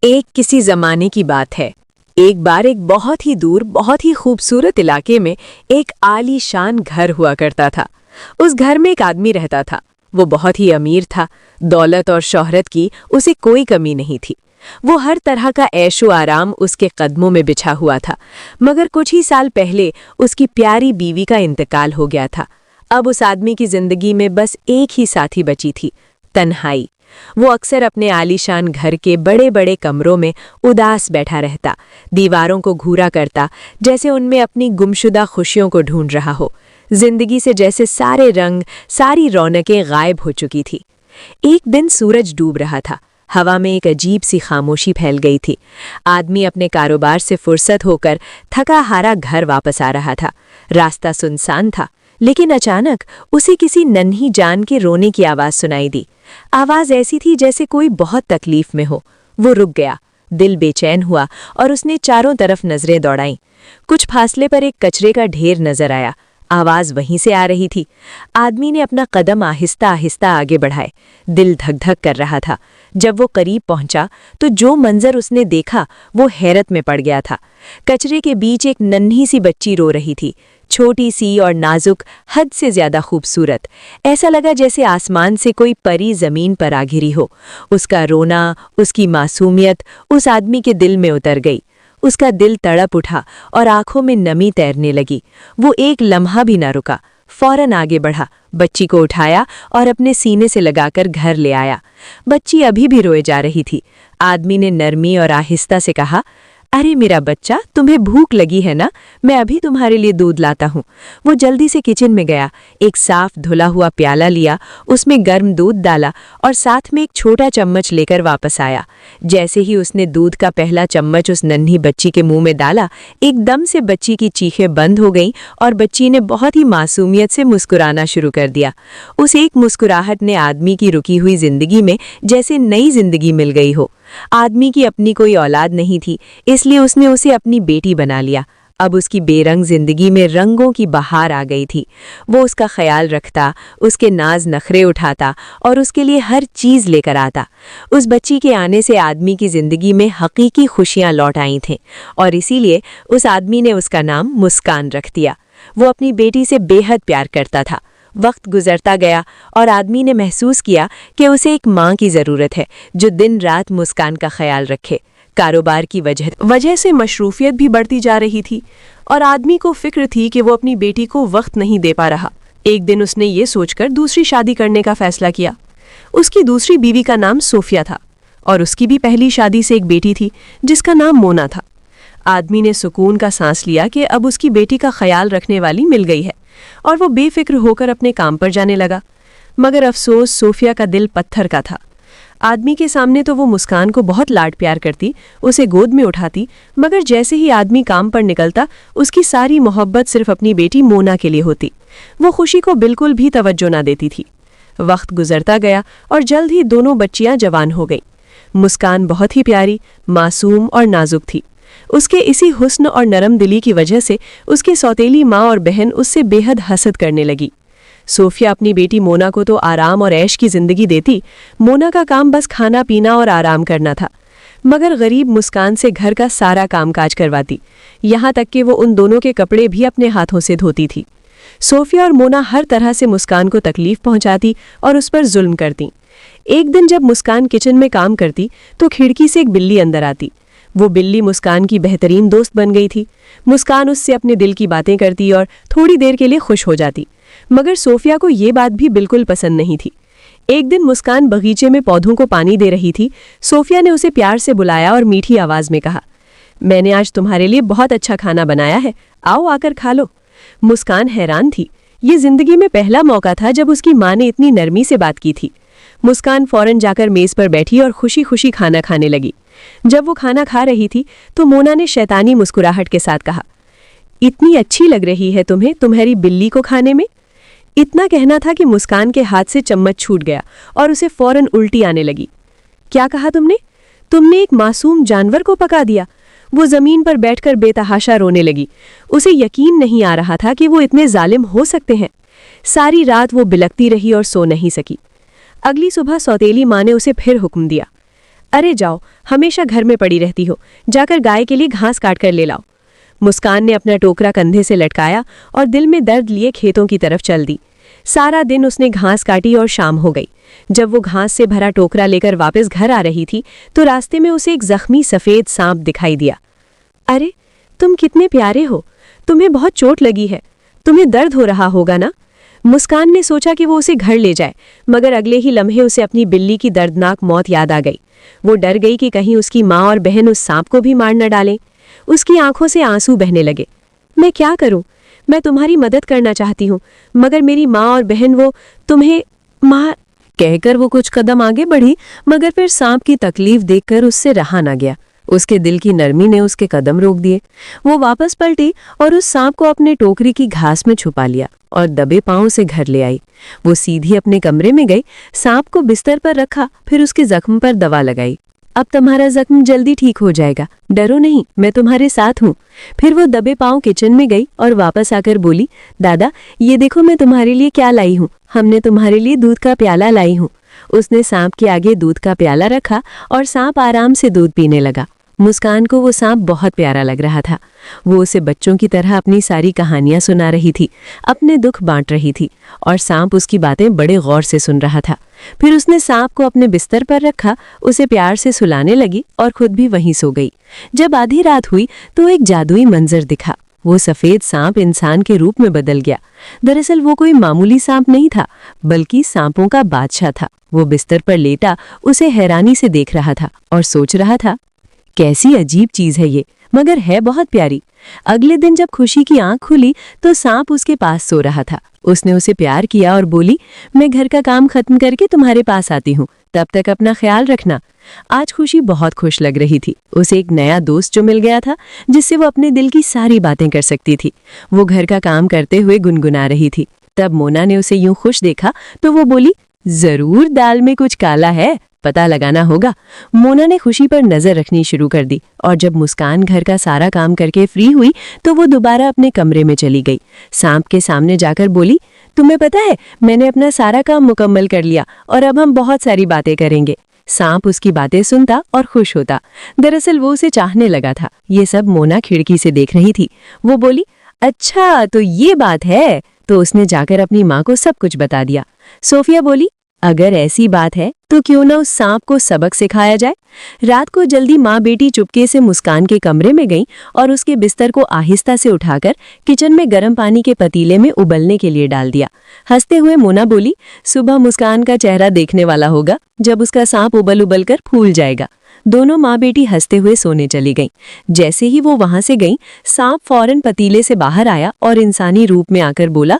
एक किसी जमाने की बात है। एक बार एक बहुत ही दूर बहुत ही खूबसूरत इलाके में एक आलीशान घर हुआ करता था। उस घर में एक आदमी रहता था। वो बहुत ही अमीर था। दौलत और शोहरत की उसे कोई कमी नहीं थी। वो हर तरह का ऐशो आराम उसके कदमों में बिछा हुआ था। मगर कुछ ही साल पहले उसकी प्यारी बीवी का इंतकाल हो गया था। अब उस आदमी की जिंदगी में बस एक ही साथी बची थी, तन्हाई। वो अक्सर अपने आलीशान घर के बड़े बड़े कमरों में उदास बैठा रहता, दीवारों को घूरा करता, जैसे उनमें अपनी गुमशुदा खुशियों को ढूंढ रहा हो। जिंदगी से जैसे सारे रंग, सारी रौनकें गायब हो चुकी थी। एक दिन सूरज डूब रहा था। हवा में एक अजीब सी खामोशी फैल गई थी। आदमी अपने कारोबार से फुर्सत होकर थका हारा घर वापस आ रहा था। रास्ता सुनसान था, लेकिन अचानक उसे किसी नन्ही जान के रोने की आवाज़ सुनाई दी। आवाज़ ऐसी थी जैसे कोई बहुत तकलीफ में हो। वो रुक गया, दिल बेचैन हुआ और उसने चारों तरफ नजरें दौड़ाईं। कुछ फासले पर एक कचरे का ढेर नजर आया। आवाज़ वहीं से आ रही थी। आदमी ने अपना कदम आहिस्ता आहिस्ता आगे बढ़ाए। दिल धक धक कर रहा था। जब वो करीब पहुंचा तो जो मंजर उसने देखा वो हैरत में पड़ गया था। कचरे के बीच एक नन्ही सी बच्ची रो रही थी, छोटी सी और नाजुक, हद से ज्यादा खूबसूरत। ऐसा लगा जैसे आसमान से कोई परी जमीन पर आ गिरी हो। उसका रोना, उसकी मासूमियत उस आदमी के दिल में उतर गई। उसका दिल तड़प उठा और आंखों में नमी तैरने लगी। वो एक लम्हा भी न रुका, फौरन आगे बढ़ा, बच्ची को उठाया और अपने सीने से लगाकर घर ले आया। बच्ची अभी भी रोए जा रही थी। आदमी ने नरमी और आहिस्ता से कहा, अरे मेरा बच्चा, तुम्हें भूख लगी है ना? मैं अभी तुम्हारे लिए दूध लाता हूँ। वो जल्दी से किचन में गया, एक साफ धुला हुआ प्याला लिया, उसमें गर्म दूध डाला और साथ में एक छोटा चम्मच लेकर वापस आया। जैसे ही उसने दूध का पहला चम्मच उस नन्ही बच्ची के मुंह में डाला, एकदम से बच्ची की चीखें बंद हो गईं और बच्ची ने बहुत ही मासूमियत से मुस्कुराना शुरू कर दिया। उस एक मुस्कुराहट ने आदमी की रुकी हुई जिंदगी में जैसे नई जिंदगी मिल गई हो। आदमी की अपनी कोई औलाद नहीं थी, इसलिए उसने उसे अपनी बेटी बना लिया। अब उसकी बेरंग जिंदगी में रंगों की बहार आ गई थी। वो उसका ख्याल रखता, उसके नाज नखरे उठाता और उसके लिए हर चीज़ लेकर आता। उस बच्ची के आने से आदमी की जिंदगी में हकीकी खुशियां लौट आई थीं और इसीलिए उस आदमी ने उसका नाम मुस्कान रख दिया। वो अपनी बेटी से बेहद प्यार करता था। वक्त गुजरता गया और आदमी ने महसूस किया कि उसे एक माँ की ज़रूरत है जो दिन रात मुस्कान का ख्याल रखे। कारोबार की वजह से मशरूफियत भी बढ़ती जा रही थी और आदमी को फिक्र थी कि वो अपनी बेटी को वक्त नहीं दे पा रहा। एक दिन उसने ये सोचकर दूसरी शादी करने का फैसला किया। उसकी दूसरी बीवी का नाम सोफिया था और उसकी भी पहली शादी से एक बेटी थी जिसका नाम मोना था। आदमी ने सुकून का सांस लिया कि अब उसकी बेटी का ख्याल रखने वाली मिल गई है और वो बेफिक्र होकर अपने काम पर जाने लगा। मगर अफसोस, सोफिया का दिल पत्थर का था। आदमी के सामने तो वो मुस्कान को बहुत लाड प्यार करती, उसे गोद में उठाती, मगर जैसे ही आदमी काम पर निकलता उसकी सारी मोहब्बत सिर्फ अपनी बेटी मोना के लिए होती। वो खुशी को बिल्कुल भी तवज्जो ना देती थी। वक्त गुजरता गया और जल्द ही दोनों बच्चियां जवान हो गईं। मुस्कान बहुत ही प्यारी, मासूम और नाजुक थी। उसके इसी हुस्न और नरम दिली की वजह से उसकी सौतेली माँ और बहन उससे बेहद हसद करने लगी। सोफिया अपनी बेटी मोना को तो आराम और ऐश की जिंदगी देती। मोना का काम बस खाना पीना और आराम करना था, मगर गरीब मुस्कान से घर का सारा कामकाज करवाती, यहाँ तक कि वो उन दोनों के कपड़े भी अपने हाथों से धोती थी। सोफिया और मोना हर तरह से मुस्कान को तकलीफ पहुंचाती और उस पर जुल्म करती। एक दिन जब मुस्कान किचन में काम करती तो खिड़की से एक बिल्ली अंदर आती। वो बिल्ली मुस्कान की बेहतरीन दोस्त बन गई थी। मुस्कान उससे अपने दिल की बातें करती और थोड़ी देर के लिए खुश हो जाती, मगर सोफिया को ये बात भी बिल्कुल पसंद नहीं थी। एक दिन मुस्कान बगीचे में पौधों को पानी दे रही थी। सोफिया ने उसे प्यार से बुलाया और मीठी आवाज में कहा, मैंने आज तुम्हारे लिए बहुत अच्छा खाना बनाया है, आओ आकर खा लो। मुस्कान हैरान थी। ये जिंदगी में पहला मौका था जब उसकी माँ ने इतनी नरमी से बात की थी। मुस्कान फौरन जाकर मेज पर बैठी और खुशी खुशी खाना खाने लगी। जब वो खाना खा रही थी तो मोना ने शैतानी मुस्कुराहट के साथ कहा, इतनी अच्छी लग रही है तुम्हें तुम्हारी बिल्ली को खाने में। इतना कहना था कि मुस्कान के हाथ से चम्मच छूट गया और उसे फौरन उल्टी आने लगी। क्या कहा तुमने? तुमने एक मासूम जानवर को पका दिया। वो जमीन पर बैठकर बेतहाशा रोने लगी। उसे यकीन नहीं आ रहा था कि वो इतने जालिम हो सकते हैं। सारी रात वो बिलखती रही और सो नहीं सकी। अगली सुबह सौतेली माँ ने उसे फिर हुक्म दिया, अरे जाओ, हमेशा घर में पड़ी रहती हो, जाकर गाय के लिए घास काट कर ले लाओ। मुस्कान ने अपना टोकरा कंधे से लटकाया और दिल में दर्द लिए खेतों की तरफ चल दी। सारा दिन उसने घास काटी और शाम हो गई। जब वो घास से भरा टोकरा लेकर वापस घर आ रही थी तो रास्ते में उसे एक जख्मी सफेद सांप दिखाई दिया। अरे, तुम कितने प्यारे हो, तुम्हें बहुत चोट लगी है, तुम्हें दर्द हो रहा होगा ना। मुस्कान ने सोचा कि वो उसे घर ले जाए, मगर अगले ही लम्हे उसे अपनी बिल्ली की दर्दनाक मौत याद आ गई। वो डर गई कि कहीं उसकी माँ और बहन उस सांप को भी मार न डालें। उसकी आंखों से आंसू बहने लगे। मैं क्या करूं? मैं तुम्हारी मदद करना चाहती हूँ, मगर मेरी माँ और बहन वो तुम्हें मार। कहकर वो कुछ कदम आगे बढ़ी, मगर फिर सांप की तकलीफ देखकर उससे रहा न गया। उसके दिल की नरमी ने उसके कदम रोक दिए। वो वापस पलटी और उस सांप को अपने टोकरी की घास में छुपा लिया और दबे पांव से घर ले आई। वो सीधी अपने कमरे में गई, सांप को बिस्तर पर रखा, फिर उसके जख्म पर दवा लगाई। अब तुम्हारा जख्म जल्दी ठीक हो जाएगा, डरो नहीं, मैं तुम्हारे साथ हूँ। फिर वो दबे पांव किचन में गई और वापस आकर बोली, दादा ये देखो मैं तुम्हारे लिए क्या लाई हूँ, हमने तुम्हारे लिए दूध का प्याला लाई हूँ। उसने सांप के आगे दूध का प्याला रखा और सांप आराम से दूध पीने लगा। मुस्कान को वो सांप बहुत प्यारा लग रहा था। वो उसे बच्चों की तरह अपनी सारी कहानियां सुना रही थी, अपने दुख बांट रही थी और सांप उसकी बातें बड़े गौर से सुन रहा था। फिर उसने सांप को अपने बिस्तर पर रखा, उसे प्यार से सुलाने लगी और खुद भी वहीं सो गई। जब आधी रात हुई तो एक जादुई मंजर दिखा। वो सफेद सांप इंसान के रूप में बदल गया। दरअसल वो कोई मामूली सांप नहीं था, बल्कि सांपों का बादशाह था। वो बिस्तर पर लेटा उसे हैरानी से देख रहा था और सोच रहा था, कैसी अजीब चीज है ये, मगर है बहुत प्यारी। अगले दिन जब खुशी की आंख खुली तो सांप उसके पास सो रहा था। उसने उसे प्यार किया और बोली, मैं घर का काम खत्म करके तुम्हारे पास आती हूँ, तब तक अपना ख्याल रखना। आज खुशी बहुत खुश लग रही थी। उसे एक नया दोस्त जो मिल गया था, जिससे वो अपने दिल की सारी बातें कर सकती थी। वो घर का काम करते हुए गुनगुना रही थी। तब मोना ने उसे यूं खुश देखा तो वो बोली, जरूर दाल में कुछ काला है, पता लगाना होगा। मोना ने खुशी पर नजर रखनी शुरू कर दी और जब मुस्कान घर का सारा काम करके फ्री हुई तो वो दोबारा अपने कमरे में चली गई। सांप के सामने जाकर बोली, तुम्हें पता है मैंने अपना सारा काम मुकम्मल कर लिया और अब हम बहुत सारी बातें करेंगे। सांप उसकी बातें सुनता और खुश होता। दरअसल वो उसे चाहने लगा था। ये सब मोना खिड़की से देख रही थी। वो बोली, अच्छा तो ये बात है। तो उसने जाकर अपनी माँ को सब कुछ बता दिया। सोफिया बोली, अगर ऐसी बात है तो क्यों ना उस सांप को सबक सिखाया जाए। रात को जल्दी माँ बेटी चुपके से मुस्कान के कमरे में गईं और उसके बिस्तर को आहिस्ता से उठाकर किचन में गर्म पानी के पतीले में उबलने के लिए डाल दिया। हंसते हुए मोना बोली, सुबह मुस्कान का चेहरा देखने वाला होगा जब उसका सांप उबल उबल कर फूल जाएगा। दोनों माँ बेटी हंसते हुए सोने चली गईं। जैसे ही वो वहां से गईं, सांप फौरन पतीले से बाहर आया और इंसानी रूप में आकर बोला,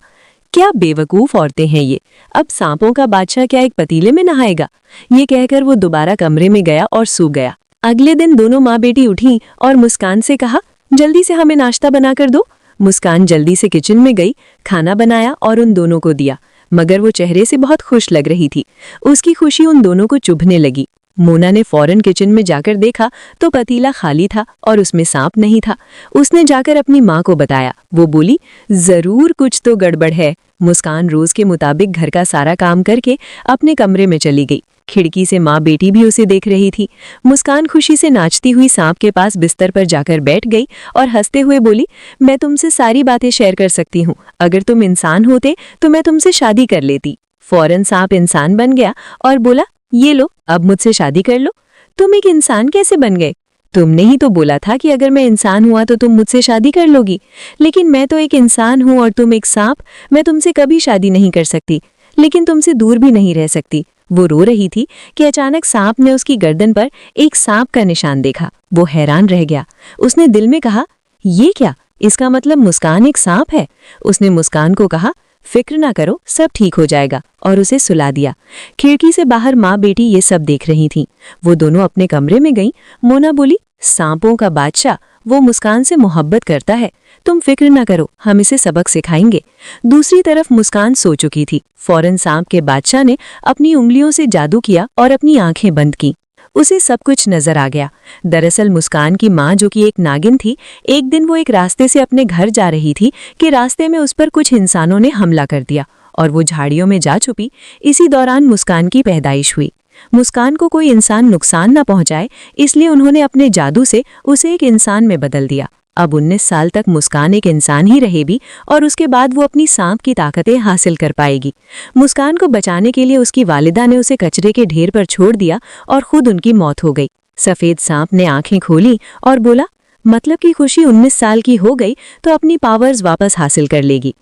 क्या बेवकूफ औरतें हैं ये, अब सांपों का बादशाह क्या एक पतीले में नहाएगा। ये कहकर वो दोबारा कमरे में गया और सो गया। अगले दिन दोनों माँ बेटी उठी और मुस्कान से कहा, जल्दी से हमें नाश्ता बनाकर दो। मुस्कान जल्दी से किचन में गई, खाना बनाया और उन दोनों को दिया, मगर वो चेहरे से बहुत खुश लग रही थी। उसकी खुशी उन दोनों को चुभने लगी। मोना ने फौरन किचन में जाकर देखा तो पतीला खाली था और उसमें सांप नहीं था। उसने जाकर अपनी माँ को बताया। वो बोली, जरूर कुछ तो गड़बड़ है। मुस्कान रोज के मुताबिक घर का सारा काम करके अपने कमरे में चली गई। खिड़की से माँ बेटी भी उसे देख रही थी। मुस्कान खुशी से नाचती हुई सांप के पास बिस्तर पर जाकर बैठ गई और हंसते हुए बोली, मैं तुमसे सारी बातें शेयर कर सकती हूँ। अगर तुम इंसान होते तो मैं तुमसे शादी कर लेती। फौरन सांप इंसान बन गया और बोला, ये लो, अब मुझसे शादी कर लो। तुम एक इंसान कैसे बन गए? तुमने ही तो बोला था कि अगर मैं इंसान हुआ तो तुम मुझसे शादी कर लोगी। लेकिन मैं तो एक इंसान हूँ और तुम एक सांप, मैं तुमसे कभी शादी नहीं कर सकती, लेकिन तुमसे दूर भी नहीं रह सकती। वो रो रही थी कि अचानक सांप ने उसकी गर्दन पर एक सांप का निशान देखा। वो हैरान रह गया। उसने दिल में कहा, ये क्या? इसका मतलब मुस्कान एक सांप है। उसने मुस्कान को कहा, फिक्र ना करो, सब ठीक हो जाएगा, और उसे सुला दिया। खिड़की से बाहर माँ बेटी ये सब देख रही थीं। वो दोनों अपने कमरे में गईं। मोना बोली, सांपों का बादशाह, वो मुस्कान से मोहब्बत करता है, तुम फिक्र ना करो, हम इसे सबक सिखाएंगे। दूसरी तरफ मुस्कान सो चुकी थी। फौरन सांप के बादशाह ने अपनी उंगलियों से जादू किया और अपनी आंखें बंद की। उसे सब कुछ नजर आ गया। दरअसल मुस्कान की माँ, जो कि एक नागिन थी, एक दिन वो एक रास्ते से अपने घर जा रही थी कि रास्ते में उस पर कुछ इंसानों ने हमला कर दिया और वो झाड़ियों में जा छुपी। इसी दौरान मुस्कान की पैदाइश हुई। मुस्कान को कोई इंसान नुकसान न पहुंचाए, इसलिए उन्होंने अपने जादू से उसे एक इंसान में बदल दिया। अब 19 साल तक मुस्कान एक इंसान ही रहेगी और उसके बाद वो अपनी सांप की ताकतें हासिल कर पाएगी। मुस्कान को बचाने के लिए उसकी वालिदा ने उसे कचरे के ढेर पर छोड़ दिया और खुद उनकी मौत हो गई। सफेद सांप ने आंखें खोली और बोला, मतलब कि खुशी 19 साल की हो गई तो अपनी पावर्स वापस हासिल कर लेगी।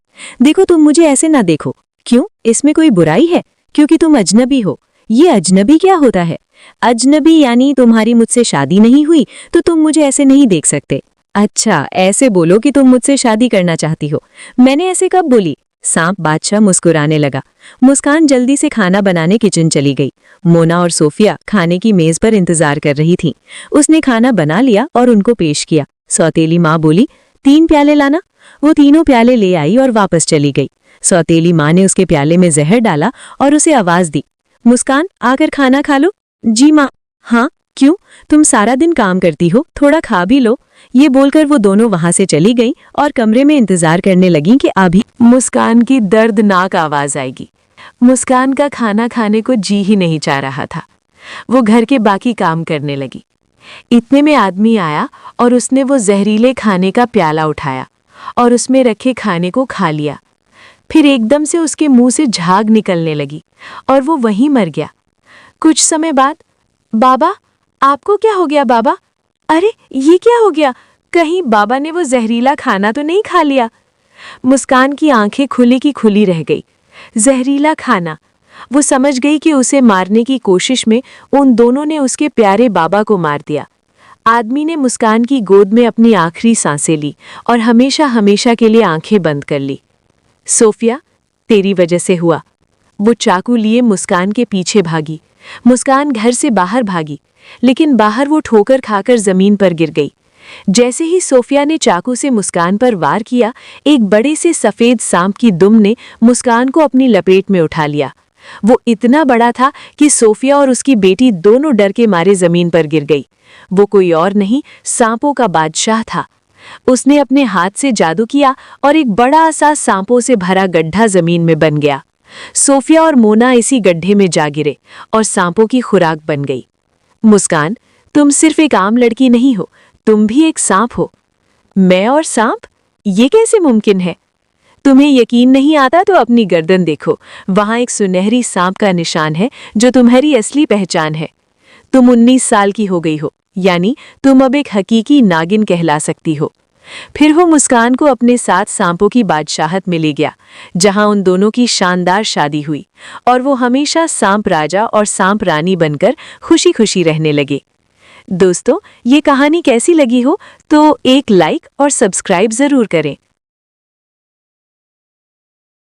देखो, तुम मुझे ऐसे ना देखो। क्यों? इसमें कोई बुराई है? क्योंकि तुम अजनबी हो। ये अजनबी क्या होता है? अजनबी यानी तुम्हारी मुझसे शादी नहीं हुई तो तुम मुझे ऐसे नहीं देख सकते। अच्छा, ऐसे बोलो कि तुम मुझसे शादी करना चाहती हो। मैंने ऐसे कब बोली? सांप बादशाह मुस्कुराने लगा। मुस्कान जल्दी से खाना बनाने किचन चली गई। मोना और सोफिया खाने की मेज पर इंतजार कर रही थीं। उसने खाना बना लिया और उनको पेश किया। सौतेली माँ बोली, 3 प्याले लाना। वो तीनों प्याले ले आई और वापस चली गई। सौतेली माँ ने उसके प्याले में जहर डाला और उसे आवाज दी, मुस्कान, आकर खाना खा लो। जी माँ। हाँ, क्यों? तुम सारा दिन काम करती हो, थोड़ा खा भी लो। ये बोलकर वो दोनों वहां से चली गईं और कमरे में इंतजार करने लगीं कि अभी मुस्कान की दर्दनाक आवाज आएगी। मुस्कान का खाना खाने को जी ही नहीं चाह रहा था। वो घर के बाकी काम करने लगी। इतने में आदमी आया और उसने वो जहरीले खाने का प्याला उठाया और उसमें रखे खाने को खा लिया। फिर एकदम से उसके मुंह से झाग निकलने लगी और वो वहीं मर गया। कुछ समय बाद, बाबा, आपको क्या हो गया बाबा? अरे, ये क्या हो गया? कहीं बाबा ने वो जहरीला खाना तो नहीं खा लिया? मुस्कान की आंखें खुली की खुली रह गई। जहरीला खाना। वो समझ गई कि उसे मारने की कोशिश में उन दोनों ने उसके प्यारे बाबा को मार दिया। आदमी ने मुस्कान की गोद में अपनी आखिरी सांसें ली और हमेशा हमेशा के लिए आंखें बंद कर ली। सोफिया, तेरी वजह से हुआ। वो चाकू लिए मुस्कान के पीछे भागी। मुस्कान घर से बाहर भागी, लेकिन बाहर वो ठोकर खाकर जमीन पर गिर गई। जैसे ही सोफिया ने चाकू से मुस्कान पर वार किया, एक बड़े से सफेद सांप की दुम ने मुस्कान को अपनी लपेट में उठा लिया। वो इतना बड़ा था कि सोफिया और उसकी बेटी दोनों डर के मारे जमीन पर गिर गई। वो कोई और नहीं, सांपों का बादशाह था। उसने अपने हाथ से जादू किया और एक बड़ा सा सांपों से भरा गड्ढा जमीन में बन गया। सोफिया और मोना इसी गड्ढे में जा गिरे और सांपों की खुराक बन गई। मुस्कान, तुम सिर्फ एक आम लड़की नहीं हो, तुम भी एक सांप हो। मैं और सांप? ये कैसे मुमकिन है? तुम्हें यकीन नहीं आता तो अपनी गर्दन देखो, वहां एक सुनहरी सांप का निशान है जो तुम्हारी असली पहचान है। तुम 19 साल की हो गई हो, यानी तुम अब एक हकीकी नागिन कहला सकती हो। फिर वो मुस्कान को अपने साथ सांपों की बादशाहत में ले गया, जहां उन दोनों की शानदार शादी हुई और वो हमेशा सांप राजा और सांप रानी बनकर खुशी खुशी रहने लगे। दोस्तों, ये कहानी कैसी लगी हो तो एक लाइक और सब्सक्राइब जरूर करें।